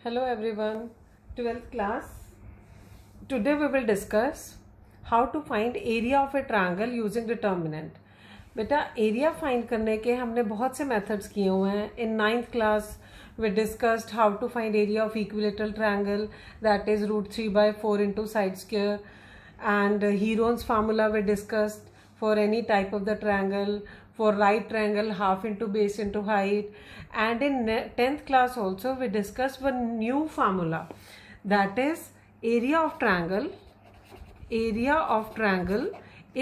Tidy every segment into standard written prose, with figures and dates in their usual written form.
Hello everyone, 12th class. Today we will discuss how to find area of a triangle using determinant. बेटा area find करने के हमने बहुत से methods किए हुए हैं. इन 9th class we discussed how to find area of equilateral triangle, that is √3/4 into side square, and Heron's formula we discussed for any type of the triangle. For right triangle, half into base into height. And in 10th class also we discussed one new formula, that is area of triangle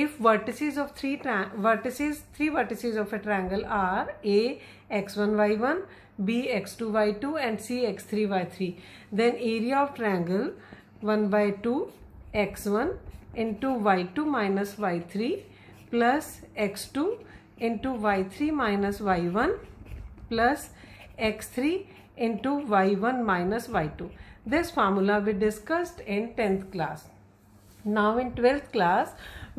if vertices of three vertices of a triangle are a x1 y1, b x2 y2 and c x3 y3, then area of triangle 1/2 x1 into y2 minus y3 plus x2 into y3 minus y1 plus x3 into y1 minus y2. This formula we discussed in 10th class. Now in 12th class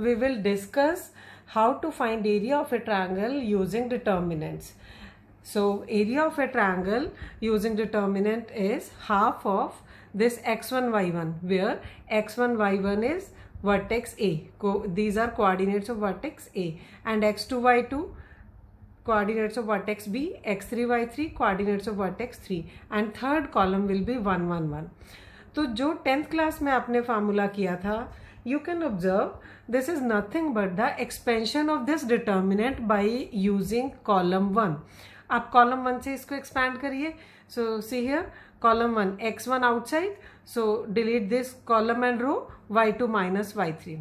we will discuss how to find area of a triangle using determinants. So area of a triangle using determinant is half of this x1 y1, where x1 y1 is vertex A. These are coordinates of vertex A, and x2 y2 coordinates of vertex B, x3 y3 coordinates of vertex 3, and third column will be 1 1 1. तो जो 10th class में आपने formula किया था, you can observe this is nothing but the expansion of this determinant by using column 1. आप column 1 से इसको expand करिए. So see here, column 1 x1 outside, so delete this column and row, y2 minus y3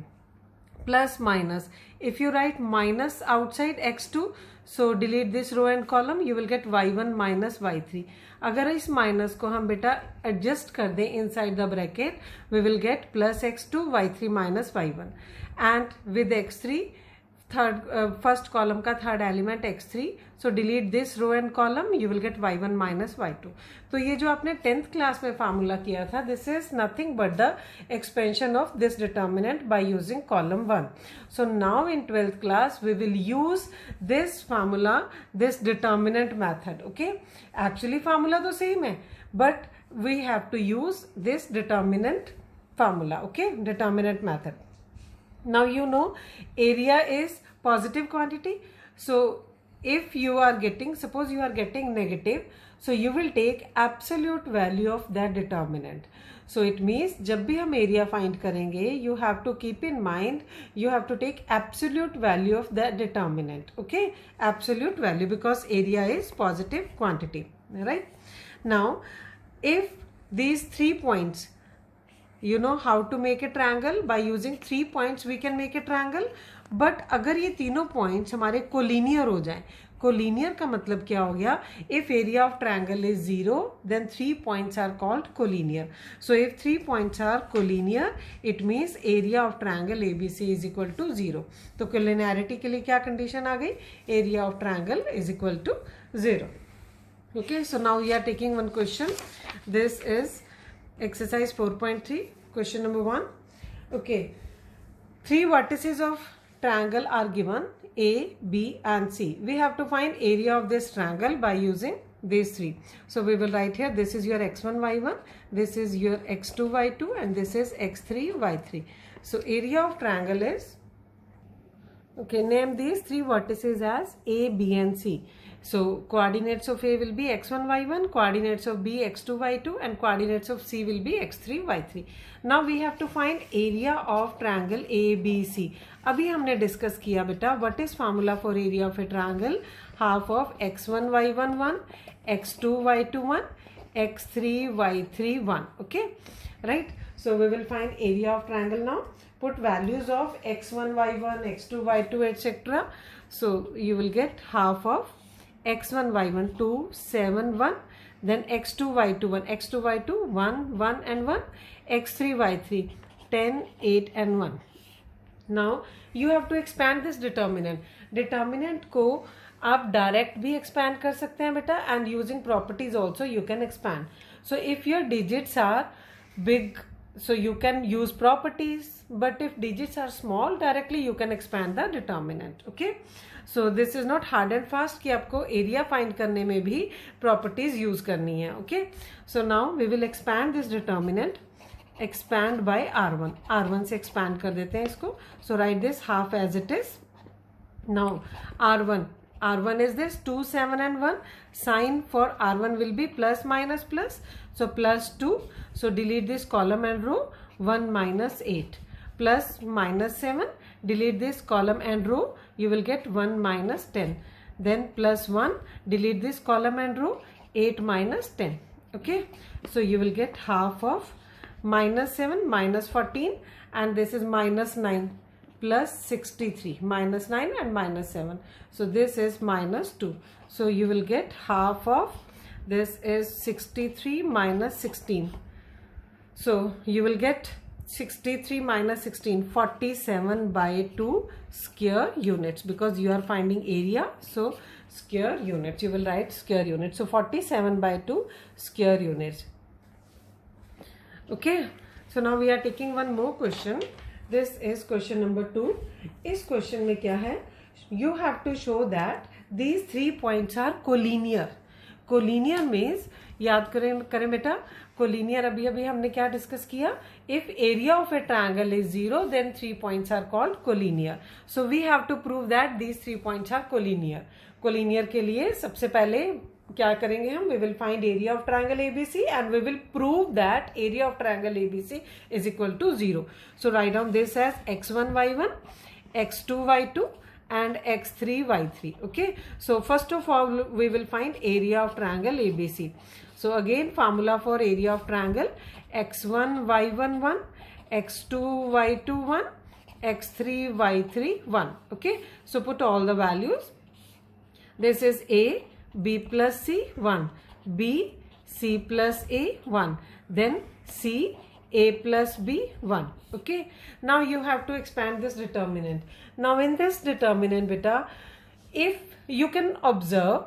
plus minus. If you write minus outside x2, so delete this row and column, you will get y1 minus y3. अगर इस minus को हम बेटा adjust कर दें inside the bracket, we will get plus x2 y3 minus y1, and with x3 third first column का third element x3, so delete this row and column, you will get y1 minus y2. तो ये जो आपने 10th class में formula किया था, this is nothing but the expansion of this determinant by using column 1. So now in 12th class we will use this formula, this determinant method. Okay, actually formula तो same है, but we have to use this determinant formula. Okay, determinant method. Now you know area is positive quantity, so if you are getting, suppose you are getting negative, so you will take absolute value of that determinant. So it means जब भी हम area find करेंगे, you have to keep in mind, you have to take absolute value of that determinant. Okay, absolute value, because area is positive quantity, right? Now if these 3 points, you know how to make a triangle, by using 3 points we can make a triangle. But अगर ये तीनों points हमारे collinear हो जाएं, collinear का मतलब क्या हो गया, if area of triangle is 0 then 3 points are called collinear. So if 3 points are collinear, it means area of triangle ABC is equal to 0. तो कोलिनियरिटी के लिए क्या कंडीशन आ गई, area of triangle is equal to 0. Okay, so now we are taking one question. This is exercise 4.3, question number 1. Okay, 3 vertices of triangle are given, A, B and C. We have to find area of this triangle by using these 3. So we will write here, this is your x1 y1, this is your x2 y2 and this is x3 y3. So area of triangle is, okay, name these 3 vertices as A, B and C. So coordinates of A will be x1 y1, coordinates of B x2 y2 and coordinates of C will be x3 y3. Now we have to find area of triangle ABC. अभी हमने discuss किया बेटा, what is formula for area of a triangle, half of x1 y1 1, x2 y2 1, x3 y3 1. Okay, right? So we will find area of triangle now. Put values of x1 y1, x2 y2 etc. So you will get half of x1 y1 2 7 1, then x2 y2 1, x2 y2 1 1 and 1, x3 y3 10 8 and 1. Now you have to expand this determinant. Determinant को आप direct भी expand कर सकते हैं बेटा, and using properties also you can expand. So if your digits are big so you can use properties, but if digits are small, directly you can expand the determinant. Okay, so this is not hard and fast कि आपको area find करने में भी properties use करनी है. Okay, so now we will expand this determinant. Expand by r1. r1 से expand कर देते हैं इसको. So write this half as it is. Now r1 is this 2, 7 and 1. Sign for r1 will be plus minus plus. So plus 2. So delete this column and row. 1 minus 8. Plus minus 7. Delete this column and row. You will get 1 minus 10. Then plus 1. Delete this column and row. 8 minus 10. Okay. So you will get half of minus 7 minus 14, and this is minus 9 plus 63, minus 9 and minus 7. So this is minus 2. So you will get half of this is 63 minus 16. So you will get 63 minus 16, 47 by 2 square units, because you are finding area. So square units, you will write square units. So 47 by 2 square units. Okay, so now we are taking one more question. This is question number 2. इस question में क्या है? You have to show that these 3 points are collinear. Collinear means, याद करें बेटा, collinear अभी हमने क्या डिस्कस किया? If area of a triangle is 0, then 3 points are called collinear. So we have to prove that these 3 points are collinear. Collinear के लिए सबसे पहले क्या करेंगे हम? We will find area of triangle ABC and we will prove that area of triangle ABC is equal to 0. So write down this as x1 y1, x2 y2 and x3 y3. Okay, so first of all we will find area of triangle ABC. So again, formula for area of triangle: x1 y1 1, x2 y2 1, x3 y3 1. Okay, so put all the values. This is A, B plus C 1, B, C plus A 1, then C, A plus B 1. Okay, now you have to expand this determinant. Now in this determinant beta, if you can observe,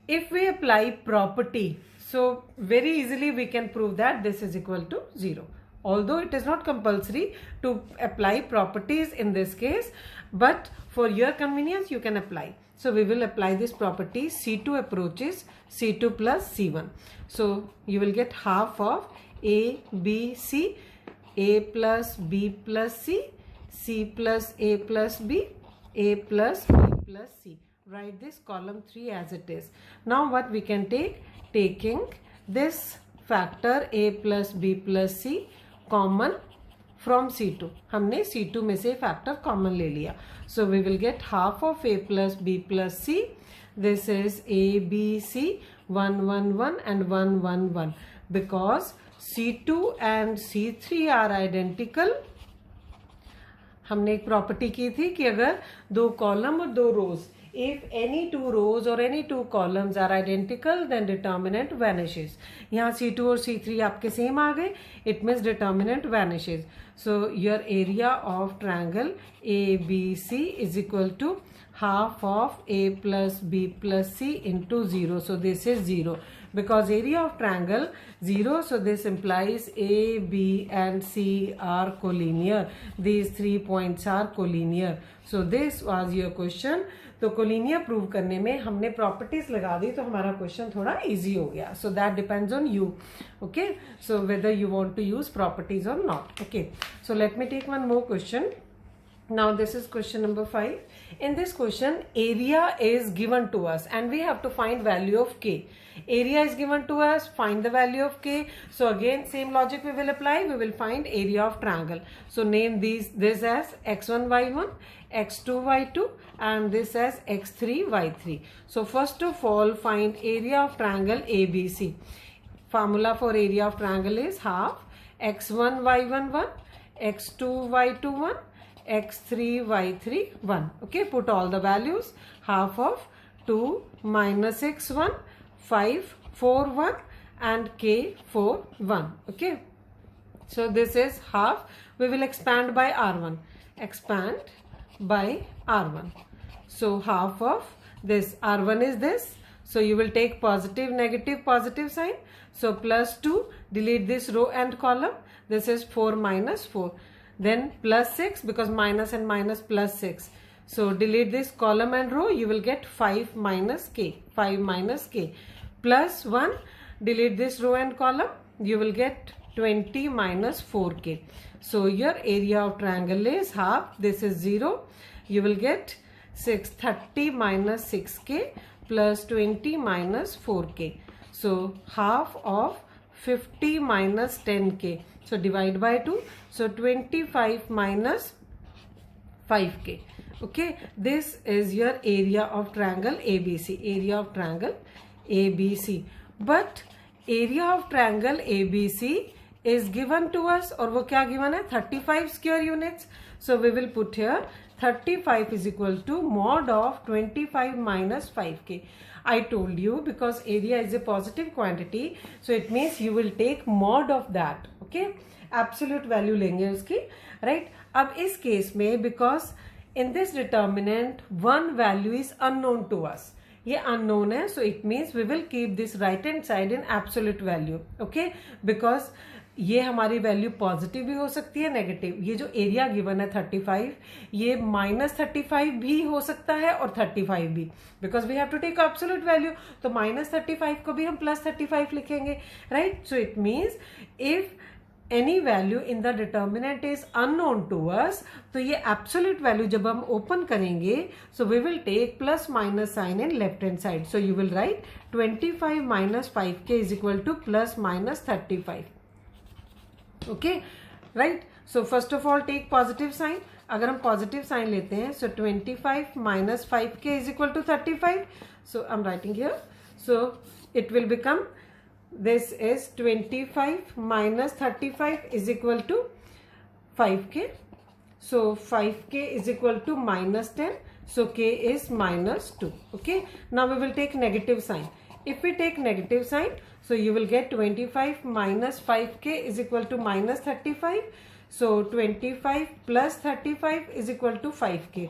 if we apply property, so very easily we can prove that this is equal to 0. Although it is not compulsory to apply properties in this case, but for your convenience you can apply. So we will apply this property: C2 approaches C2 plus C1. So you will get half of A, B, C, A plus B plus C, C plus A plus B, A plus B plus C. Write this column 3 as it is. Now what we can take? Taking this factor A plus B plus C common from C2. हमने C2 में से factor common ले लिया. So we will get half of A plus B plus C. This is A, B, C, 1, 1, 1 and 1, 1, 1. Because C2 and C3 are identical. हमने एक property की थी कि अगर 2 कॉलम और 2 रोज, if any 2 rows or any 2 columns are identical, then determinant vanishes. यहाँ C2 और C3 आपके सेम आ गए, it means determinant vanishes. So your area of triangle ABC is equal to half of A plus B plus C into 0. So this is 0. Because area of triangle 0, so this implies A, B and C are collinear. These 3 points are collinear. So this was your question. तो collinear prove करने में हमने properties लगा दी तो हमारा question थोड़ा easy हो गया. So that depends on you. Okay, so whether you want to use properties or not. Okay, so let me take one more question. Now this is question number 5. In this question, area is given to us and we have to find value of k. Area is given to us, find the value of k. So again same logic we will apply. We will find area of triangle. So name this as x1 y1, x2 y2 and this as x3 y3. So first of all find area of triangle ABC. Formula for area of triangle is half x1 y1 1, x2 y2 1, x3 y3 1. Okay, put all the values. Half of 2 minus x 1, 5, 4, 1 and k 4 1. Okay, so this is half. We will expand by r1. Expand by r1. So half of this r1 is this. So you will take positive, negative, positive sign. So plus 2, delete this row and column. This is 4 minus 4. Then plus 6, because minus and minus plus 6. So delete this column and row. You will get 5 minus k. 5 minus k. Plus 1, delete this row and column. You will get 20 minus 4k. So your area of triangle is half. This is 0. You will get 30 minus 6k plus 20 minus 4k. So half of 50 minus 10k. So divide by 2. So 25 minus 5k. Okay, this is your area of triangle ABC. Area of triangle ABC. But area of triangle ABC is given to us, और वो क्या given है? 35 square units. So we will put here 35 is equal to mod of 25 minus 5k. I told you because area is a positive quantity, so it means you will take mod of that. Okay, absolute value लेंगे उसकी, right? अब इस case में because in this determinant one value is unknown to us. ये unknown है, so it means we will keep this right hand side in absolute value. Okay, because ये हमारी value positive भी हो सकती है, नेगेटिव. ये जो एरिया गिवन है 35, ये माइनस 35 भी हो सकता है और 35 भी, because we have to take absolute value. तो माइनस 35 को भी हम प्लस 35 लिखेंगे, right? So it means if any value in the determinant is unknown to us, तो ये एब्सोल्यूट वैल्यू जब हम ओपन करेंगे, so we will take plus minus sign in left hand side. So you will write 25 minus 5k is equal to plus minus 35. Okay, right? So first of all take positive sign. अगर हम positive sign लेते हैं, so 25 minus 5k is equal to 35. So I'm writing here. So it will become, this is 25 minus 35 is equal to 5k. So 5k is equal to minus 10. So k is minus 2. Okay. Now we will take negative sign. If we take negative sign, so you will get 25 minus 5k is equal to minus 35. So 25 plus 35 is equal to 5k.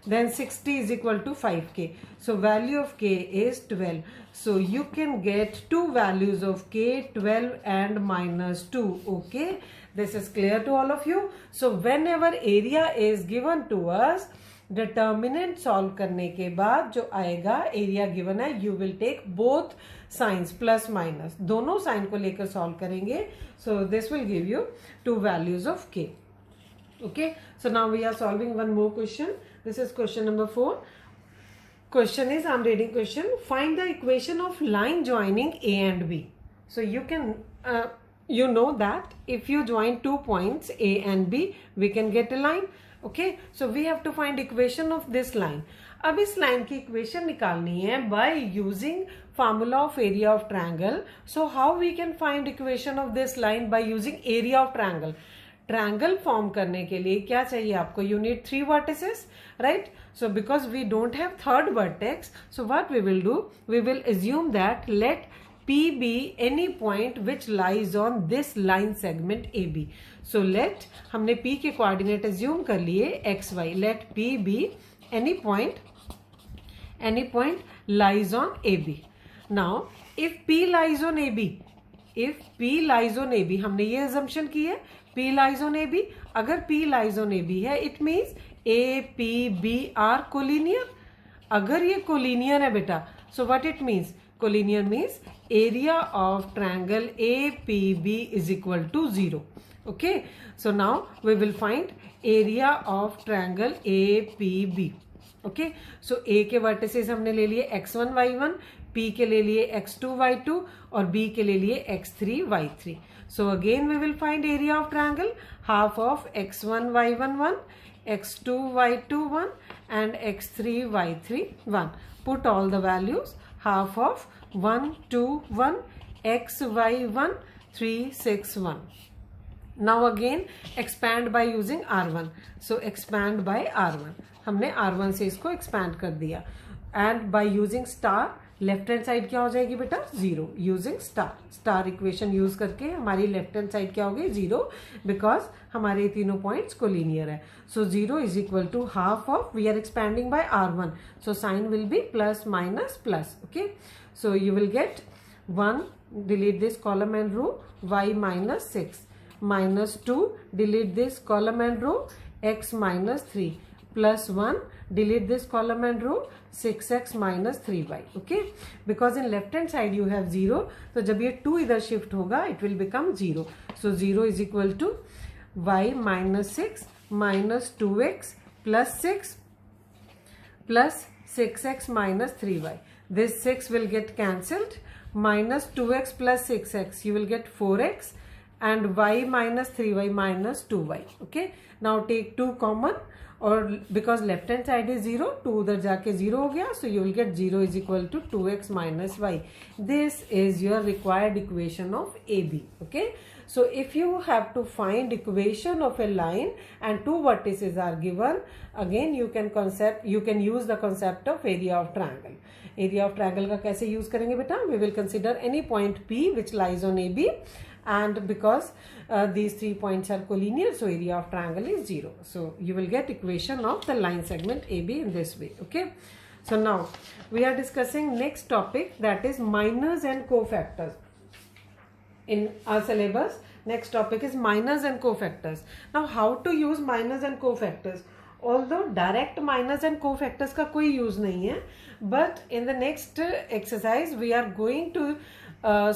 Then 60 is equal to 5k. So value of k is 12. So you can get two values of k, 12 and minus 2. Okay. This is clear to all of you. So whenever area is given to us, determinant solve करने के बाद जो आएगा area given है, you will take both signs plus minus, दोनों sign को लेकर solve करेंगे. So this will give you two values of K. Okay, so now we are solving one more question. This is question number 4. Question is, I am reading question. Find the equation of line joining A and B. So you can you know that if you join 2 points A and B, we can get a line. Okay, so we have to find equation of this line. अब इस line की equation निकालनी है by using formula of area of triangle. So how we can find equation of this line by using area of triangle? Triangle form करने के लिए क्या चाहिए आपको? You need 3 vertices, right? So because we don't have third vertex, so what we will do, we will assume that let P be any point which lies on this line segment AB. So let, हमने P के coordinate assume कर लिए x y. Let P be any point lies on AB. Now if P lies on AB, हमने ये assumption की है P lies on AB. अगर P lies on AB है, it means A, P, B are collinear. अगर ये collinear है बेटा, so what it means? Collinear means area of triangle APB is equal to 0. Okay, so now we will find area of triangle APB. Okay, so A के vertices हमने ले लिए x1 y1, P के ले लिए x2 y2 और B के ले लिए x3 y3. So again we will find area of triangle, half of x1 y1 1, x2 y2 1 and x3 y3 1. Put all the values. Half of 1 2 1 x y 1 3 6 1. Now again expand by using R1. So expand by R1. हमने R1 से इसको expand कर दिया. And by using star left hand side क्या हो जाएगी बेटा 0 using star equation use करके हमारी लेफ्ट हैंड साइड क्या होगी 0 बिकॉज हमारे तीनों पॉइंट्स कोलिनियर है. So 0 is equal to half of we are expanding by r1 so sign will be plus minus plus. Okay so you will get 1 delete this column and row y minus 6 minus 2 delete this column and row x minus 3 plus 1 delete this column and row 6x minus 3y. okay because in left hand side you have 0 तो जब ये 2 इधर shift होगा it will become 0. so 0 is equal to y minus 6 minus 2x plus 6 plus 6x minus 3y. this 6 will get cancelled. minus 2x plus 6x you will get 4x and y minus 3y minus 2y. okay now take 2 common or because left hand side is 0 2 उधर जाके 0 हो गया so you will get 0 is equal to 2x minus y. this is your required equation of AB. okay so if you have to find equation of a line and 2 vertices are given again you can use the concept of area of triangle. Area of triangle का कैसे use करेंगे बेटा we will consider any point P which lies on AB and because these 3 points are collinear so area of triangle is 0. so you will get equation of the line segment AB in this way. okay so now we are discussing next topic that is minors and cofactors. in our syllabus next topic is minors and cofactors. now how to use minors and cofactors although direct minors and cofactors का कोई use नहीं है but in the next exercise we are going to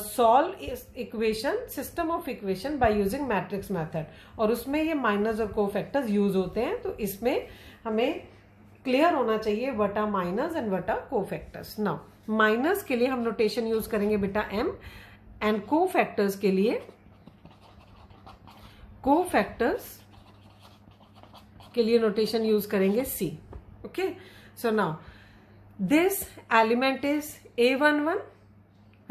solve equation system of equation by using matrix method और उसमें ये minors और cofactors use होते हैं. तो इसमें हमें क्लियर होना चाहिए what are minors and what are cofactors. now minors के लिए हम नोटेशन यूज करेंगे बेटा m and cofactors के लिए नोटेशन यूज करेंगे C. okay so now this element is A11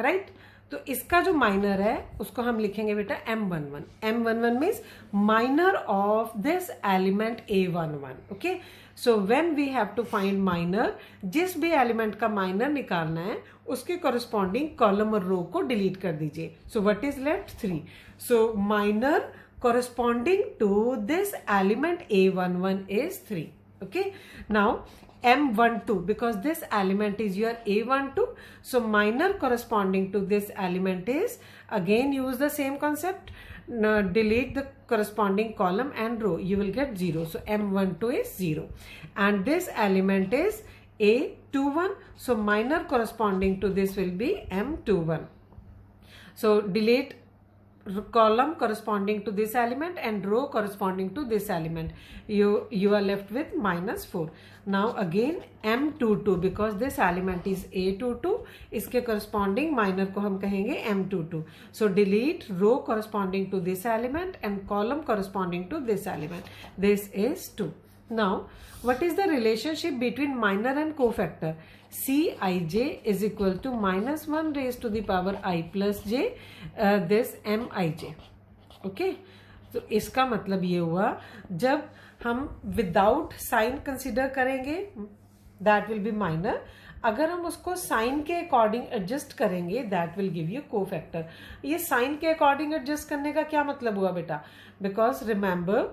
right तो इसका जो माइनर है उसको हम लिखेंगे बेटा M11. M11 means minor of this element A11. okay so when we have to find minor जिस भी एलिमेंट का माइनर निकालना है उसके कॉरेस्पॉन्डिंग कॉलम और रो को डिलीट कर दीजिए. so what is left 3. so minor corresponding to this element A11 is 3. okay now M12 because this element is your A12 so minor corresponding to this element is again use the same concept. now delete the corresponding column and row you will get 0 so M12 is 0 and this element is A21 so minor corresponding to this will be M21. so delete column corresponding to this element and row corresponding to this element you are left with minus 4. now again M22 because this element is A22 इसके corresponding minor को हम कहेंगे M22. so delete row corresponding to this element and column corresponding to this element. this is 2. now what is the relationship between minor and cofactor. Cij is equal to minus 1 raised to the power I plus j this Mij. okay तो इसका मतलब ये हुआ जब हम without sign consider करेंगे that will B minor. अगर हम उसको साइन के अकॉर्डिंग एडजस्ट करेंगे that will give you cofactor. ये साइन के अकॉर्डिंग एडजस्ट करने का क्या मतलब हुआ बेटा because remember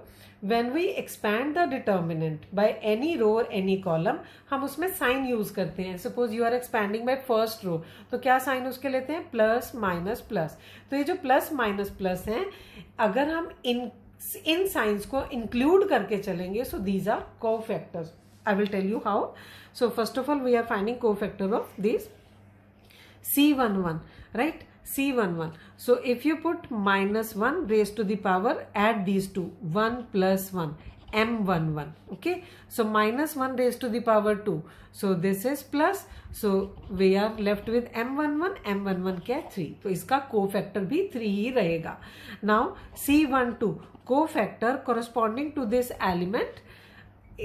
when we expand the determinant by any row or any column हम उसमें साइन यूज करते हैं. Suppose you are expanding by first row तो क्या साइन उसके लेते हैं प्लस माइनस प्लस. तो ये जो प्लस माइनस प्लस हैं अगर हम इन साइंस को इंक्लूड करके चलेंगे so these are cofactors. I will tell you how. so first of all we are finding cofactor of this C11 right C11. so if you put minus 1 raised to the power add these two 1 plus 1 M11. okay so minus 1 raised to the power 2 so this is plus so we are left with M11. M11 क्या 3 तो इसका cofactor भी 3 ही रहेगा. now C12 cofactor corresponding to this element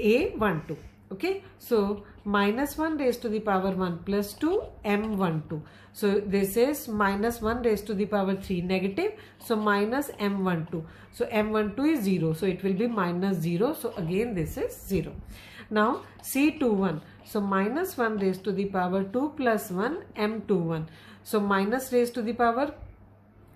A12. okay so minus 1 raised to the power 1 plus 2 M12. so this is minus 1 raised to the power 3 negative so minus M12. so M12 is 0 so it will be minus 0 so again this is 0. Now C21, so minus 1 raised to the power 2 plus 1 M21. So minus raised to the power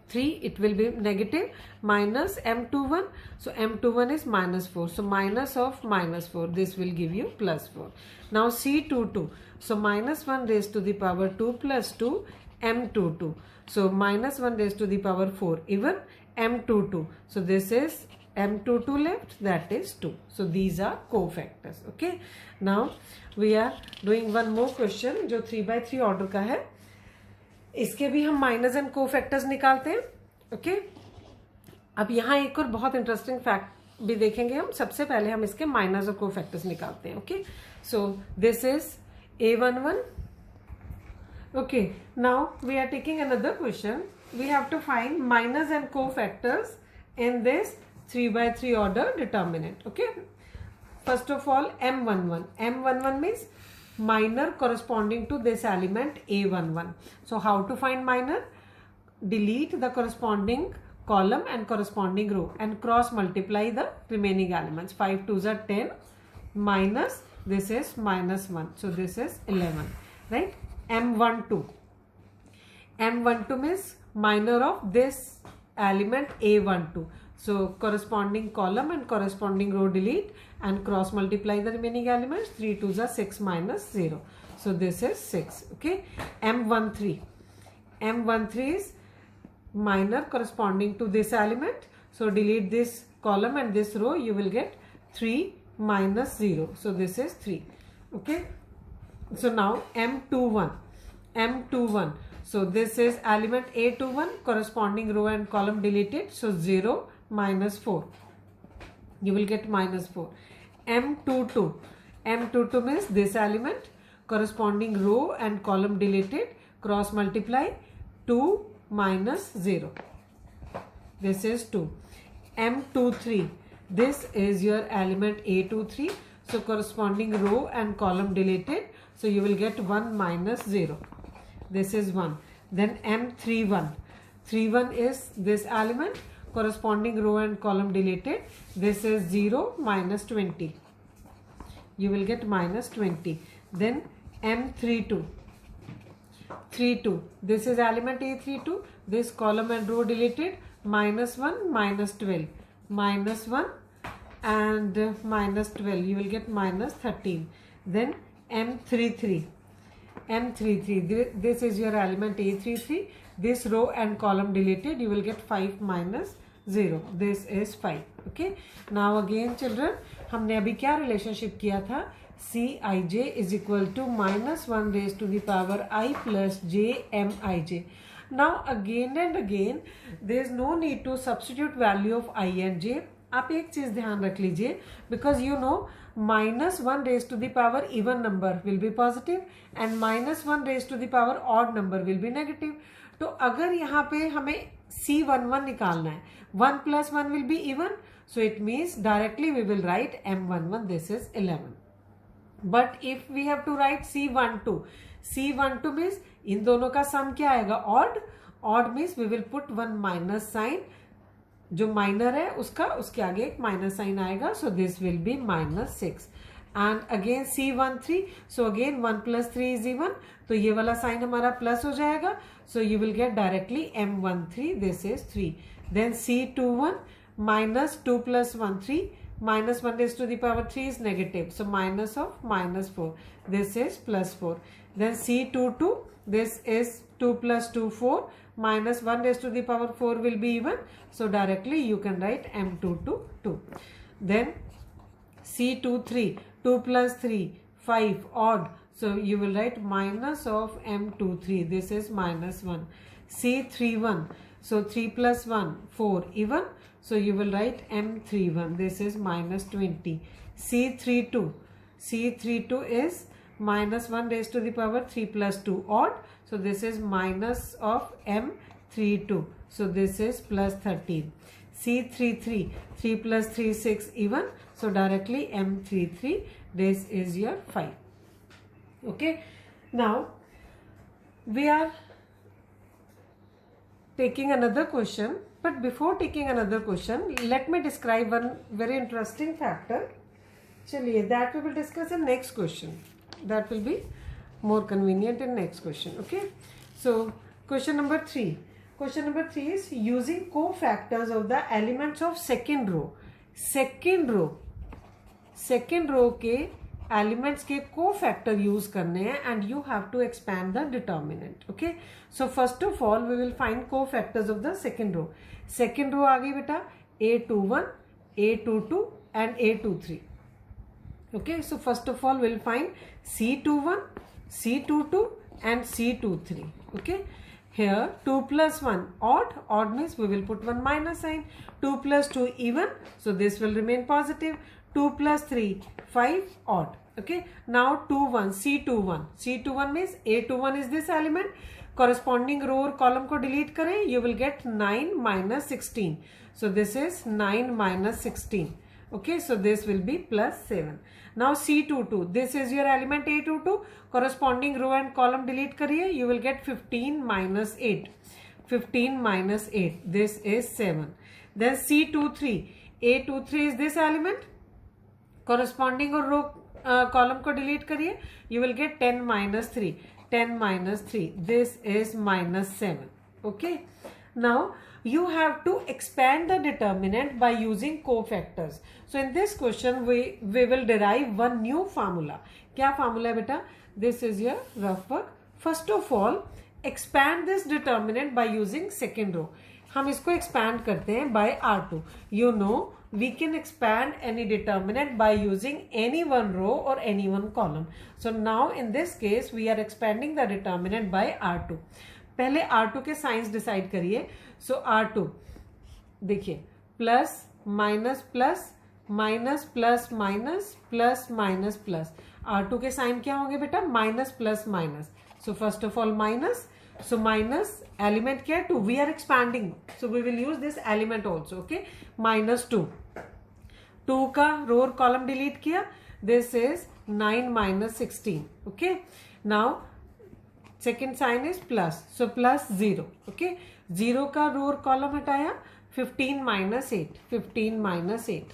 3, it will be negative, minus M21, so M21 is minus 4, so minus of minus 4, this will give you plus 4. Now C22, so minus 1 raised to the power 2 plus 2 M22, so minus 1 raised to the power 4, even M22, so this is M22 left, that is 2. So these are cofactors. Okay, now we are doing one more question जो 3/3 order का है. इसके भी हम minus and cofactors निकालते हैं. Okay, अब यहाँ एक और बहुत इंटरेस्टिंग फैक्ट भी देखेंगे हम. सबसे पहले हम इसके माइनस और कोफैक्टर्स निकालते हैं. Okay, so this is A11. Okay, now we are taking another question. We have to find minus and cofactors in this 3/3 order determinant. Okay, first of all M11. M11 means minor corresponding to this element A11. So how to find minor? Delete the corresponding column and corresponding row and cross multiply the remaining elements. 5 2s are 10 minus this is minus 1. So this is 11, right? M12. M12 means minor of this element A12. So corresponding column and corresponding row delete and cross multiply the remaining elements. 3 2s are 6 minus 0. So this is 6. Okay. M13. M13 is minor corresponding to this element. So delete this column and this row. You will get 3 minus 0. So this is 3. Okay. So now M21. M21. So this is element A21, corresponding row and column deleted. So 0 minus 4. You will get minus 4. M22. M22 means this element, corresponding row and column deleted. Cross multiply 2 minus 0. This is 2. M23. This is your element A23. So corresponding row and column deleted. So you will get 1 minus 0. This is 1. Then M31. 31 is this element, corresponding row and column deleted. This is 0 minus 20. You will get minus 20. Then M32. 32. This is element A32. This column and row deleted. Minus 1 minus 12. Minus 1 and minus 12. You will get minus 13. Then M33. M33. This is your element A33. This row and column deleted. You will get 5 minus 0. This is 5. Okay. Now again children, हमने अभी क्या relationship किया था? Cij is equal to minus 1 raised to the power I plus j mij. Now again and again there is no need to substitute value of I and j. आप एक चीज ध्यान रख लीजिए, because you know minus 1 raised to the power even number will be positive and minus 1 raised to the power odd number will be negative. तो अगर यहाँ पे हमें C11 निकालना है, 1 plus 1 will be even, so it means directly we will write M11, this is 11. But if we have to write C12, C12 means इन दोनों का सम क्या आएगा? odd. Odd means we will put one minus sign. जो minor है उसका, उसके आगे एक माइनस साइन आएगा. सो this will be minus 6. And again C13. So again 1 plus 3 is even. तो ये वाला साइन हमारा प्लस हो जाएगा. So you will get directly M13. This is 3. Then C21 minus 2 plus 1 3. Minus 1 raised to the power 3 is negative. So minus of minus 4. This is plus 4. Then C22. This is 2 plus 2 4. Minus 1 raised to the power 4 will be even. So directly you can write M22 2. Then C23. 2 plus 3 5 odd. So you will write minus of M23. This is minus 1. C31. So 3 plus 1 4 even. So you will write M31. This is minus 20. C32. C32 is minus 1 raised to the power 3 plus 2 odd. So this is minus of M32. So this is plus 13. C33. 3 plus 3 6 even. So directly M33. This is your 5. Okay. Now we are taking another question. But before taking another question, let me describe one very interesting factor. चलिए, that we will discuss in next question. That will be more convenient in next question. Okay, so question number 3. Question number 3 is using cofactors of the elements of second row. second row के elements के cofactor use करने हैं and you have to expand the determinant. Okay, so first of all we will find cofactors of the second row. second row आ गई बेटा a21, a22 and a23. Okay, so first of all we'll find c21, c22 and c23. Okay, here 2 plus 1 odd means we will put 1 minus sign. 2 plus 2 even, so this will remain positive. 2 plus 3 5 odd. Okay, now 21 c21 means a21 is this element. Corresponding row or column को delete करें, you will get 9 minus 16. So this is 9 minus 16. Okay, so this will be plus 7. Now C22, this is your element A22. Corresponding row and column delete करिए, you will get 15 minus 8. 15 minus 8, this is 7. Then C23, A23 is this element. Corresponding row column को delete करिए, you will get 10 minus 3. 10 minus 3, this is minus 7. Okay, now you have to expand the determinant by using cofactors. So in this question we will derive one new formula. क्या formula है बेटा? This is your rough work. First of all, expand this determinant by using second row. हम इसको expand करते हैं by R2. You know we can expand any determinant by using any one row or any one column. So now in this case we are expanding the determinant by R2. पहले R2 के science decide करिए. So R2 देखिए, plus minus plus minus plus minus plus minus plus. R2 के sign क्या होंगे बेटा? Minus plus minus. So first of all minus. So minus element क्या है? 2. We are expanding, so we will use this element also. Okay, minus 2. 2 का row और column delete किया. This is 9 minus 16. Okay, now second sign is plus, so plus 0. Okay, 0 का row और column हटाया. 15 minus 8. 15 minus 8.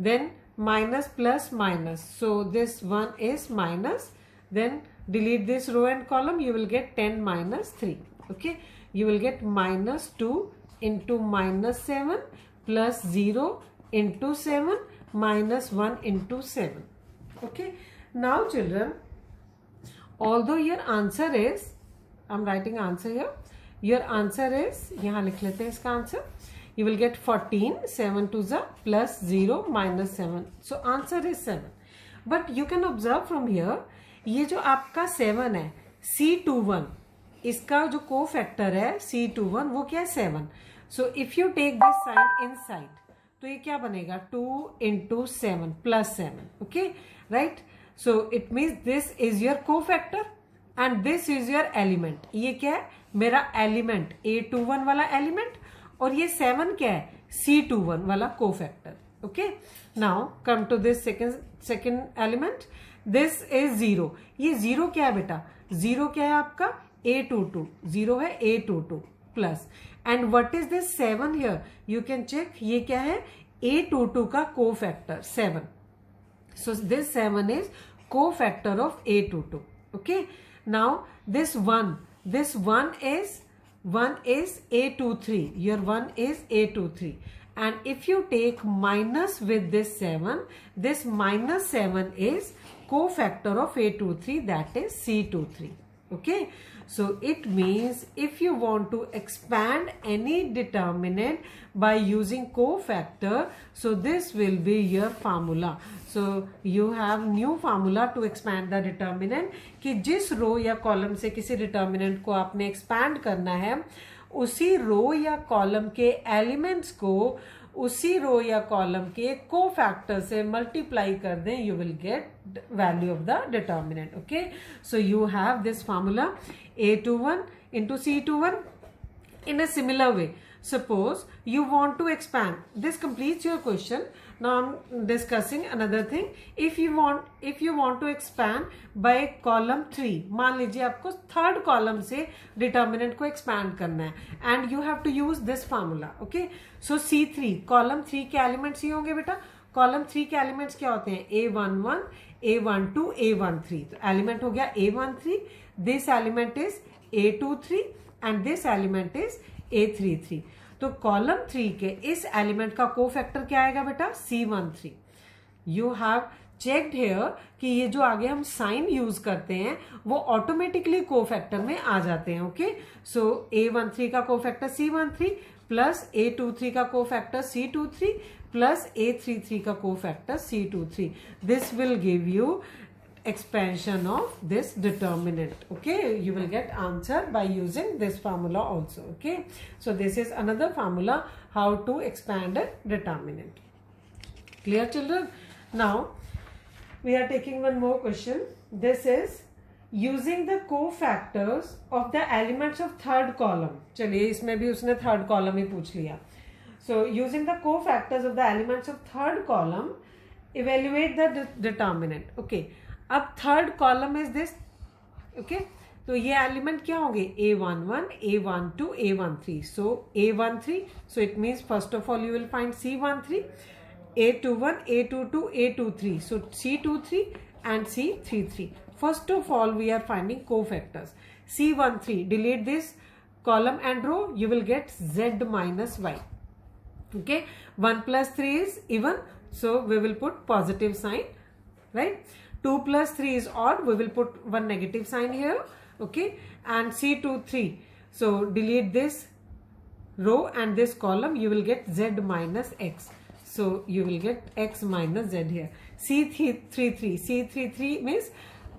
Then minus plus minus, so this one is minus. Then delete this row and column, you will get 10 minus 3. Okay, you will get minus 2 into minus 7 plus 0 into 7 minus 1 into 7. Okay, now children, although your answer is, I'm writing answer here, your answer is, यहाँ लिख लेते हैं इसका answer. You will get 14, 7 to the plus 0 minus 7. So answer is 7. But you can observe from here, ये जो आपका 7 है, C21, इसका जो co-factor है C21, वो क्या है? 7. So if you take this sign inside, तो ये क्या बनेगा? 2 into 7 plus 7. Okay, right? So it means this is your cofactor and this is your element. ये क्या है? मेरा element A21 वाला element, और ये 7 क्या है? C21 वाला cofactor. Okay, now come to this second element. This is 0. ये 0 क्या है बेटा? 0 क्या है आपका? A22. 0 है A22 plus. And what is this 7 here? You can check. ये क्या है? A22 का cofactor 7. So this 7 is cofactor of A22. Okay, now this 1 is A23. Your 1 is A23. And if you take minus with this 7, this minus 7 is cofactor of A23, that is C23. Okay, so it means if you want to expand any determinant by using cofactor, so this will be your formula. So you have new formula to expand the determinant कि जिस रो या column से किसी determinant को आपने expand करना है, उसी रो या कॉलम के एलिमेंट्स को उसी रो या कॉलम के कोफैक्टर से मल्टीप्लाई कर दें, you will get value of the determinant. Okay, so you have this formula A21 into C21 in a similar way. Suppose you want to expand. This completes your question. Now I'm discussing another thing. If you want to expand by column 3, मान लीजिए आपको third column से determinant को expand करना है and you have to use this formula. Okay, so C3 column 3 के elements ही होंगे बेटा. कॉलम 3 के एलिमेंट्स क्या होते हैं, A11, A12, A13. तो एलिमेंट हो गया A13, this element is A23 and this element is A33. तो कॉलम 3 के इस एलिमेंट का कोफैक्टर क्या आएगा बेटा, C13. You have checked hair कि ये जो आगे हम साइन यूज करते हैं वो ऑटोमेटिकली कोफैक्टर में आ जाते हैं. ओके, सो A13 का कोफैक्टर C13 प्लस A23 का कोफैक्टर C23 प्लस A33 का cofactor C23. This will give you expansion of this determinant. Okay, you will get answer by using this formula also. Okay, so this is another formula how to expand a determinant. Clear, children? Now we are taking one more question. This is using the cofactors of the elements of third column. चलिए इसमें भी उसने third column ही पूछ लिया. So using the cofactors of the elements of third column, evaluate the determinant. Okay, अब third column is this. Okay, तो ये element क्या होंगे, A11, A12, A13. So A13, so it means first of all you will find C13, A21, A22, A23. So C23 and C33. First of all, we are finding cofactors. C13, delete this column and row, you will get Z minus Y. Okay, 1 plus 3 is even, so we will put positive sign, right? 2 plus 3 is odd, we will put one negative sign here. Okay, and C23, so delete this row and this column, you will get Z minus X. So you will get X minus Z here. C33 means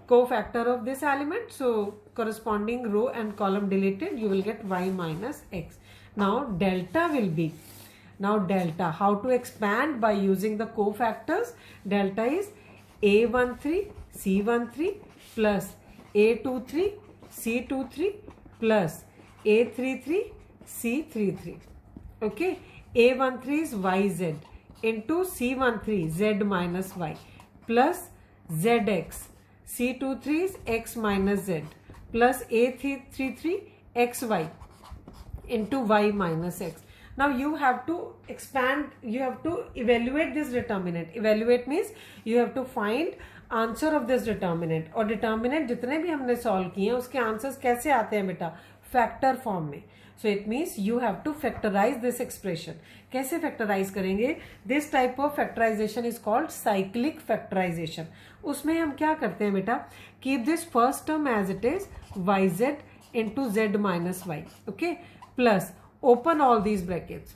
cofactor of this element, so corresponding row and column deleted, you will get Y minus X. Now delta will be, now delta, how to expand by using the cofactors. Delta is A13, C13 plus A23, C23 plus A33, C33. Okay, A13 is YZ into C13, Z minus Y plus ZX. C23 is X minus Z plus A33, XY into Y minus X. Now you have to expand, you have to evaluate this determinant. Evaluate means you have to find answer of this determinant. और determinant जितने भी हमने solve किए हैं उसके answers कैसे आते हैं बेटा, factor form में. So it means you have to factorize this expression. कैसे factorize करेंगे? This type of factorization is called cyclic factorization. उसमें हम क्या करते हैं बेटा, keep this first term as it is, yz into z minus y. Okay, plus open all these brackets,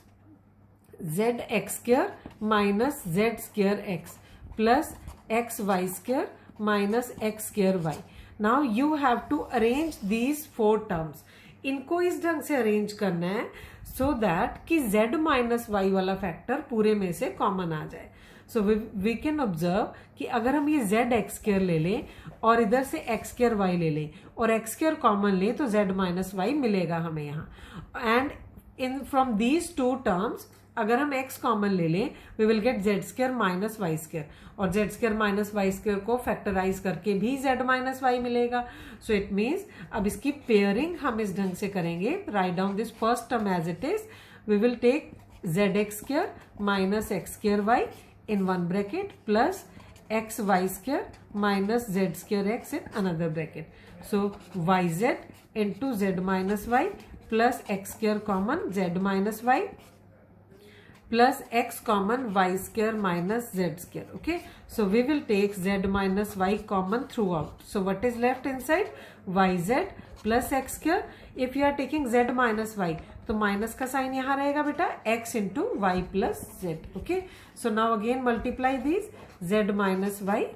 zx square minus z square x plus xy square minus x square y. Now you have to arrange these four terms. इनको इस ढंग से arrange करना है so that कि z minus y वाला factor पूरे में से कॉमन आ जाए. So we can observe कि अगर हम ये z x square ले लें और इधर से x square y ले लें और x square कॉमन लें तो z minus y मिलेगा हमें यहाँ. And in from these two terms अगर हम x कॉमन ले लें we will get z square minus y square और z square minus y square को फैक्टराइज करके भी z minus y मिलेगा. So it means अब इसकी पेयरिंग हम इस ढंग से करेंगे. Write down this first term as it is. We will take zx square minus x square y in one bracket plus xy square minus z square x in another bracket. So yz into z minus y plus x square common z minus y plus x common y square minus z square. Okay, so we will take z minus y common throughout. So what is left inside? Yz plus x square. If you are taking z minus y, तो minus का sign यहाँ रहेगा बेटा, x into y plus z. Okay, so now again multiply these, z minus y,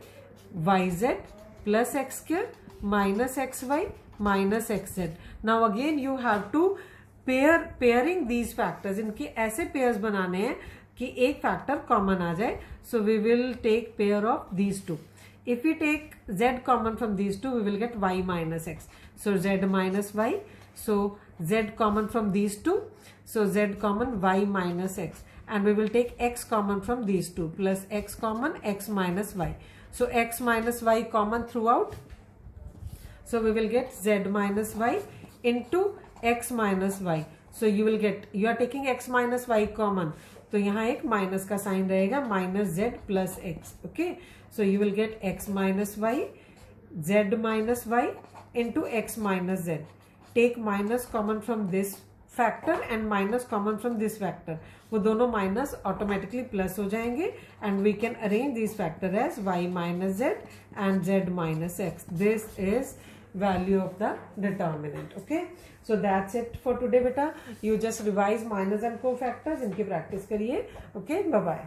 yz plus x square minus xy minus xz. Now again you have to pairing these factors. इनके ऐसे pairs बनाने हैं कि एक factor common आ जाए. So we will take pair of these two. If we take z common from these two, we will get y minus x. So z minus y. So z common from these two. So z common y minus x. And we will take x common from these two plus x common x minus y. So x minus y common throughout. So we will get z minus y into x minus y. So you will get, you are taking x minus y common. तो यहाँ एक minus का sign रहेगा, minus Z plus X. Okay, so you will get X minus Y, Z minus Y into X minus Z. Take minus common from this factor and minus common from this factor. वो दोनों माइनस automatically plus हो जाएंगे and we can arrange this factor as y minus Z and z minus X. This is value of the determinant. Okay, so that's it for today beta. You just revise minus and cofactors, इनकी practice करिए. Okay, bye bye.